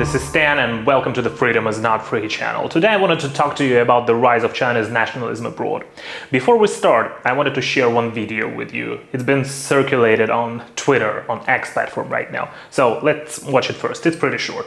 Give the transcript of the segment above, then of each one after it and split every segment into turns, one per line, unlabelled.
this is Stan and welcome to the Freedom is Not Free channel. Today I wanted to talk to you about the rise of China's nationalism abroad. Before we start, I wanted to share one video with you. It's been circulated on Twitter, on X platform right now. So let's watch it first. It's pretty short.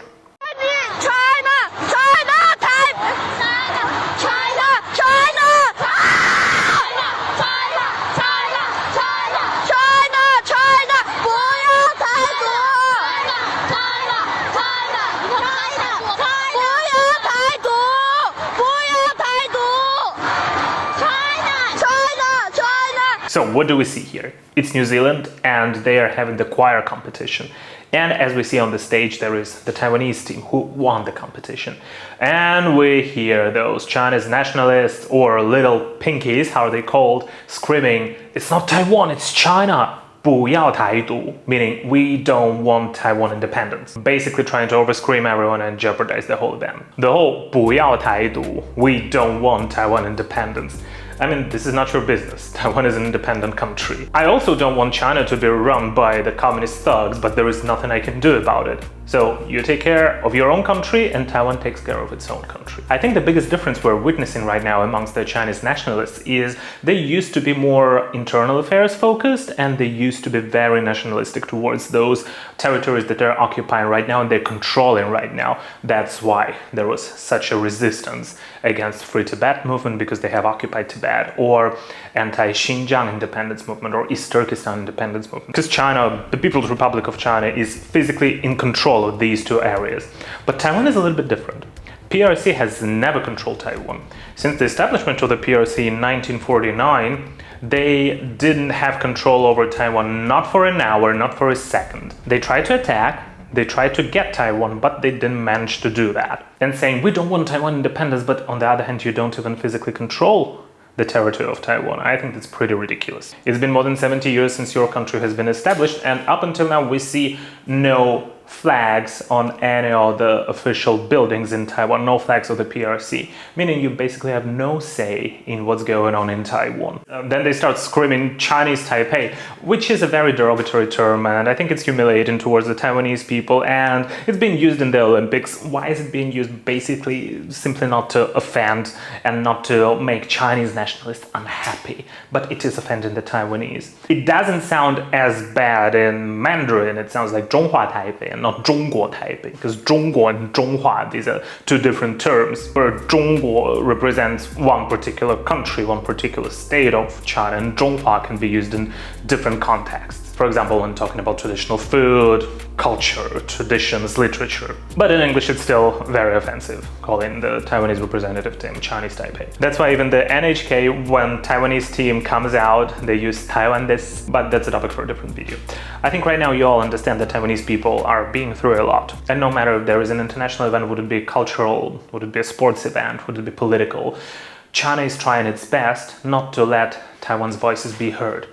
So what do we see here? It's New Zealand and they are having the choir competition. And as we see on the stage, there is the Taiwanese team who won the competition. And we hear those Chinese nationalists or little pinkies, how are they called, screaming, "It's not Taiwan, it's China! 不要台独," meaning we don't want Taiwan independence. Basically trying to overscream everyone and jeopardize the whole event. The whole 不要台独, we don't want Taiwan independence. I mean, this is not your business. Taiwan is an independent country. I also don't want China to be run by the communist thugs, but there is nothing I can do about it. So you take care of your own country and Taiwan takes care of its own country. I think the biggest difference we're witnessing right now amongst the Chinese nationalists is they used to be more internal affairs focused and they used to be very nationalistic towards those territories that they're occupying right now and they're controlling right now. That's why there was such a resistance against Free Tibet movement, because they have occupied Tibet, or anti-Xinjiang independence movement or East Turkestan independence movement. Because China, the People's Republic of China, is physically in control of these two areas. But Taiwan is a little bit different. PRC has never controlled Taiwan. Since the establishment of the PRC in 1949, they didn't have control over Taiwan, not for an hour, not for a second. They tried to attack, they tried to get Taiwan, but they didn't manage to do that. And saying, we don't want Taiwan independence, but on the other hand, you don't even physically control the territory of Taiwan. I think that's pretty ridiculous. It's been more than 70 years since your country has been established, and up until now we see no flags on any of the official buildings in Taiwan, no flags of the PRC, meaning you basically have no say in what's going on in Taiwan. Then they start screaming Chinese Taipei, which is a very derogatory term, and I think it's humiliating towards the Taiwanese people, and it's being used in the Olympics. Why is it being used? Basically simply not to offend and not to make Chinese nationalists unhappy, but it is offending the Taiwanese. It doesn't sound as bad in Mandarin, it sounds like 中华台北 and not 中国台北, because 中国and 中华, these are two different terms, where 中国 represents one particular country, one particular state of China, and 中华 can be used in different contexts. For example, when talking about traditional food, culture, traditions, literature. But in English it's still very offensive, calling the Taiwanese representative team Chinese Taipei. That's why even the NHK, when Taiwanese team comes out, they use Taiwan this, but that's a topic for a different video. I think right now you all understand that Taiwanese people are being through a lot. And no matter if there is an international event, would it be cultural, would it be a sports event, would it be political, China is trying its best not to let Taiwan's voices be heard.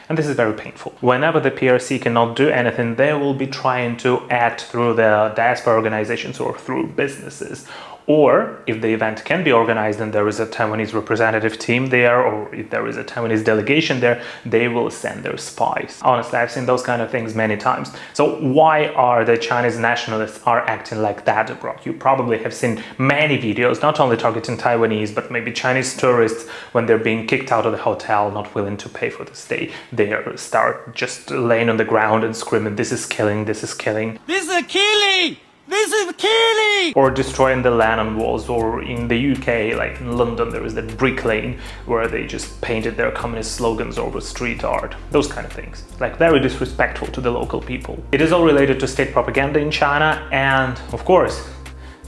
And this is very painful. Whenever the PRC cannot do anything, they will be trying to act through the diaspora organizations or through businesses. Or if the event can be organized and there is a Taiwanese representative team there, or if there is a Taiwanese delegation there, they will send their spies. Honestly, I've seen those kind of things many times. So why are the Chinese nationalists are acting like that abroad? You probably have seen many videos, not only targeting Taiwanese, but maybe Chinese tourists when they're being kicked out of the hotel, not willing to pay for the stay. They start just laying on the ground and screaming, "This is killing, this is killing.
This is killing! This is killing!"
Or destroying the Lennon walls, or in the UK, like in London, there is that Brick Lane where they just painted their communist slogans over street art. Those kind of things. Like very disrespectful to the local people. It is all related to state propaganda in China and, of course,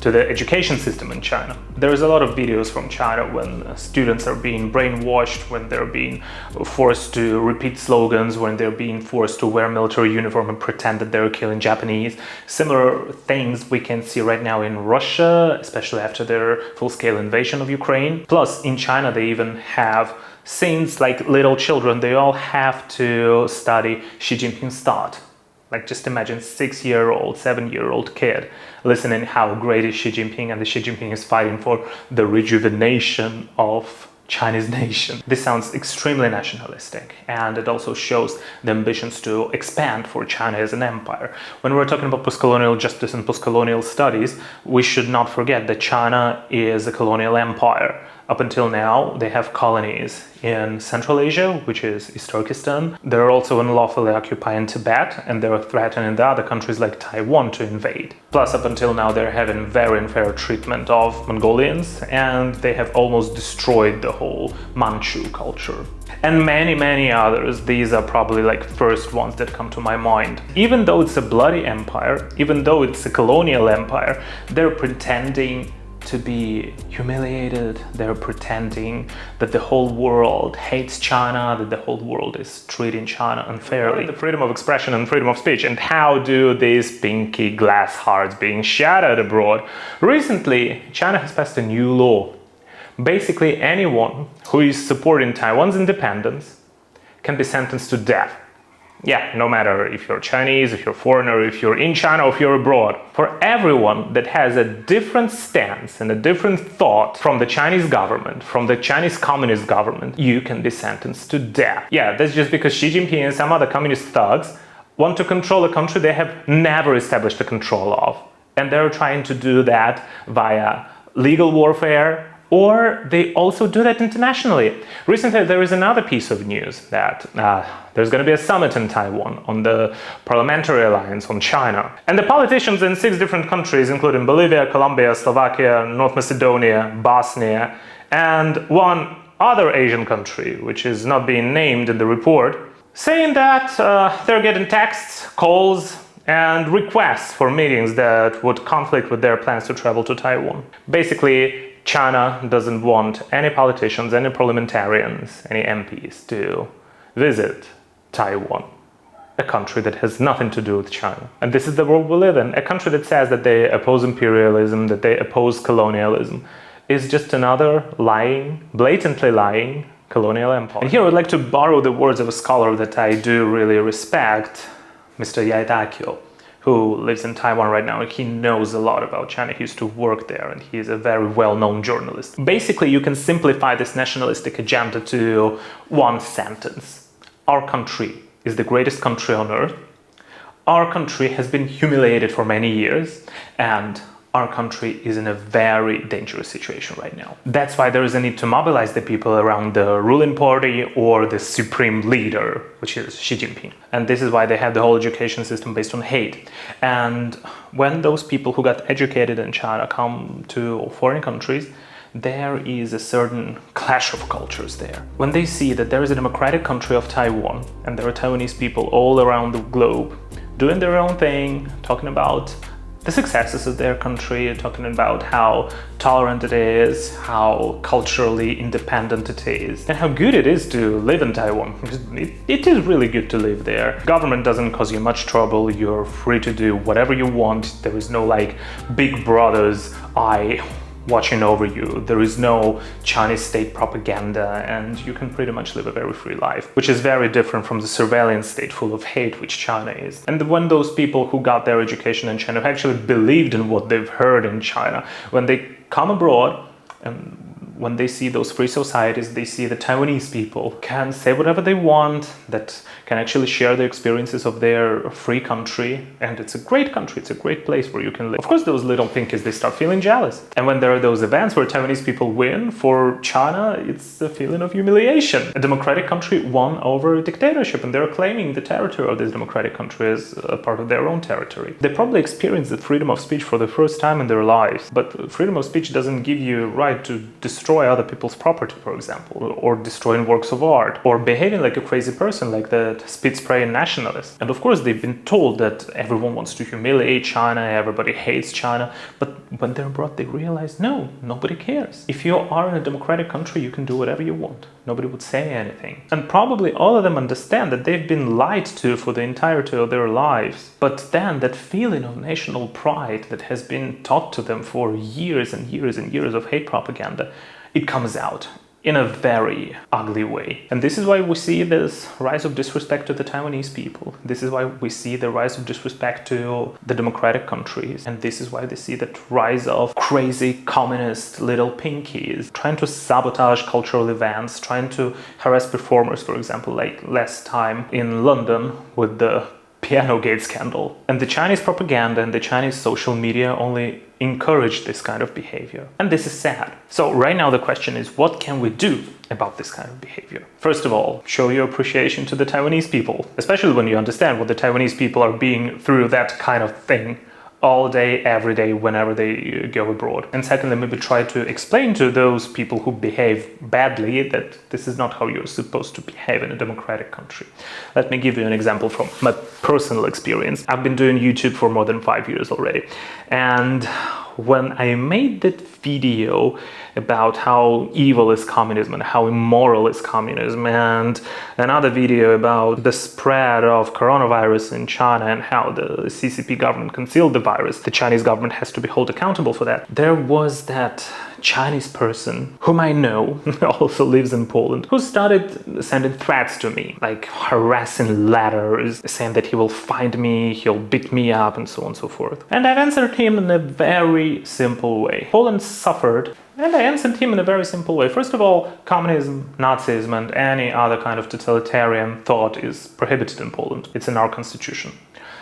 to the education system in China. There is a lot of videos from China when students are being brainwashed, when they're being forced to repeat slogans, when they're being forced to wear military uniform and pretend that they're killing Japanese. Similar things we can see right now in Russia, especially after their full-scale invasion of Ukraine. Plus, in China, they even have, since like little children, they all have to study Xi Jinping's thought. Like just imagine 6-year-old, 7-year-old kid listening how great is Xi Jinping, and the Xi Jinping is fighting for the rejuvenation of Chinese nation. This sounds extremely nationalistic, and it also shows the ambitions to expand for China as an empire. When we're talking about postcolonial justice and postcolonial studies, we should not forget that China is a colonial empire. Up until now, they have colonies in Central Asia, which is East Turkestan. They're also unlawfully occupying Tibet, and they're threatening the other countries like Taiwan to invade. Plus, up until now, they're having very unfair treatment of Mongolians, and they have almost destroyed the whole Manchu culture. And many, many others. These are probably like first ones that come to my mind. Even though it's a bloody empire, even though it's a colonial empire, they're pretending to be humiliated. They're pretending that the whole world hates China, that the whole world is treating China unfairly. The freedom of expression and freedom of speech. And how do these pinky glass hearts being shattered abroad? Recently, China has passed a new law. Basically, anyone who is supporting Taiwan's independence can be sentenced to death. Yeah, no matter if you're Chinese, if you're foreigner, if you're in China, or if you're abroad. For everyone that has a different stance and a different thought from the Chinese government, from the Chinese Communist government, you can be sentenced to death. Yeah, that's just because Xi Jinping and some other communist thugs want to control a country they have never established the control of. And they're trying to do that via legal warfare, or they also do that internationally. Recently, there is another piece of news that there's going to be a summit in Taiwan on the Parliamentary Alliance on China. And the politicians in 6 different countries, including Bolivia, Colombia, Slovakia, North Macedonia, Bosnia, and one other Asian country, which is not being named in the report, saying that they're getting texts, calls, and requests for meetings that would conflict with their plans to travel to Taiwan. Basically, China doesn't want any politicians, any parliamentarians, any MPs to visit Taiwan, a country that has nothing to do with China. And this is the world we live in. A country that says that they oppose imperialism, that they oppose colonialism, is just another lying, blatantly lying colonial empire. And here I would like to borrow the words of a scholar that I do really respect, Mr. Yaidakyo, who lives in Taiwan right now, and he knows a lot about China. He used to work there, and he is a very well-known journalist. Basically, you can simplify this nationalistic agenda to one sentence. Our country is the greatest country on earth. Our country has been humiliated for many years, and our country is in a very dangerous situation right now. That's why there is a need to mobilize the people around the ruling party or the supreme leader, which is Xi Jinping. And this is why they have the whole education system based on hate. And when those people who got educated in China come to foreign countries, there is a certain clash of cultures there. When they see that there is a democratic country of Taiwan, and there are Taiwanese people all around the globe doing their own thing, talking about the successes of their country, talking about how tolerant it is, how culturally independent it is, and how good it is to live in Taiwan. It is really good to live there. Government doesn't cause you much trouble. You're free to do whatever you want. There is no like big brother's eye watching over you. There is no Chinese state propaganda, and you can pretty much live a very free life, which is very different from the surveillance state full of hate which China is. And when those people who got their education in China actually believed in what they've heard in China, when they come abroad and when they see those free societies, they see the Taiwanese people can say whatever they want, that can actually share the experiences of their free country. And it's a great country, it's a great place where you can live. Of course, those little pinkies, they start feeling jealous. And when there are those events where Taiwanese people win for China, it's a feeling of humiliation. A democratic country won over a dictatorship, and they're claiming the territory of this democratic country as a part of their own territory. They probably experienced the freedom of speech for the first time in their lives, but freedom of speech doesn't give you a right to destroy other people's property, for example, or destroying works of art, or behaving like a crazy person, like the spit spray nationalists. And of course, they've been told that everyone wants to humiliate China, everybody hates China, but when they're abroad, they realize, no, nobody cares. If you are in a democratic country, you can do whatever you want. Nobody would say anything. And probably all of them understand that they've been lied to for the entirety of their lives. But then that feeling of national pride that has been taught to them for years and years and years of hate propaganda, it comes out. in a very ugly way. And this is why we see this rise of disrespect to the Taiwanese people. This is why we see the rise of disrespect to the democratic countries. And this is why they see that rise of crazy communist little pinkies trying to sabotage cultural events, trying to harass performers, for example, like last time in London with the Piano Gate scandal. And the Chinese propaganda and the Chinese social media only encourage this kind of behavior. And this is sad. So right now the question is, what can we do about this kind of behavior? First of all, show your appreciation to the Taiwanese people, especially when you understand what the Taiwanese people are being through that kind of thing all day, every day, whenever they go abroad. And secondly, maybe try to explain to those people who behave badly that this is not how you're supposed to behave in a democratic country. Let me give you an example from my personal experience. I've been doing YouTube for more than 5 years already. And when I made that video about how evil is communism and how immoral is communism, and another video about the spread of coronavirus in China and how the CCP government concealed the virus, the Chinese government has to be held accountable for that. There was that Chinese person whom I know also lives in Poland, who started sending threats to me, like harassing letters, saying that he will find me, he'll beat me up, and so on and so forth. And I've answered him in a very simple way. Poland suffered, and I answered him in a very simple way. First of all, communism, Nazism, and any other kind of totalitarian thought is prohibited in Poland. It's in our constitution.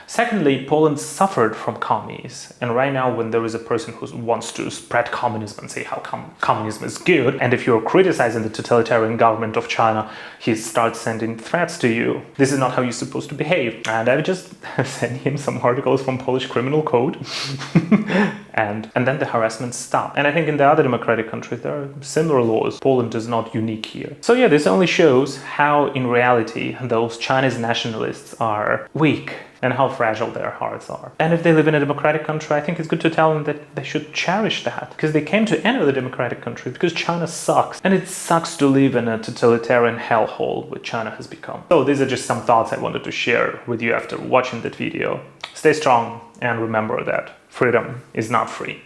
Secondly, Poland suffered from commies, and right now when there is a person who wants to spread communism and say how communism is good, and if you're criticizing the totalitarian government of China, he starts sending threats to you. This is not how you're supposed to behave. And I just sent him some articles from Polish criminal code, and then the harassment stopped. And I think in the other democratic countries there are similar laws. Poland is not unique here. So yeah, this only shows how in reality those Chinese nationalists are weak and how fragile their hearts are. And if they live in a democratic country, I think it's good to tell them that they should cherish that, because they came to enter the democratic country because China sucks. And it sucks to live in a totalitarian hellhole which China has become. So these are just some thoughts I wanted to share with you after watching that video. Stay strong and remember that freedom is not free.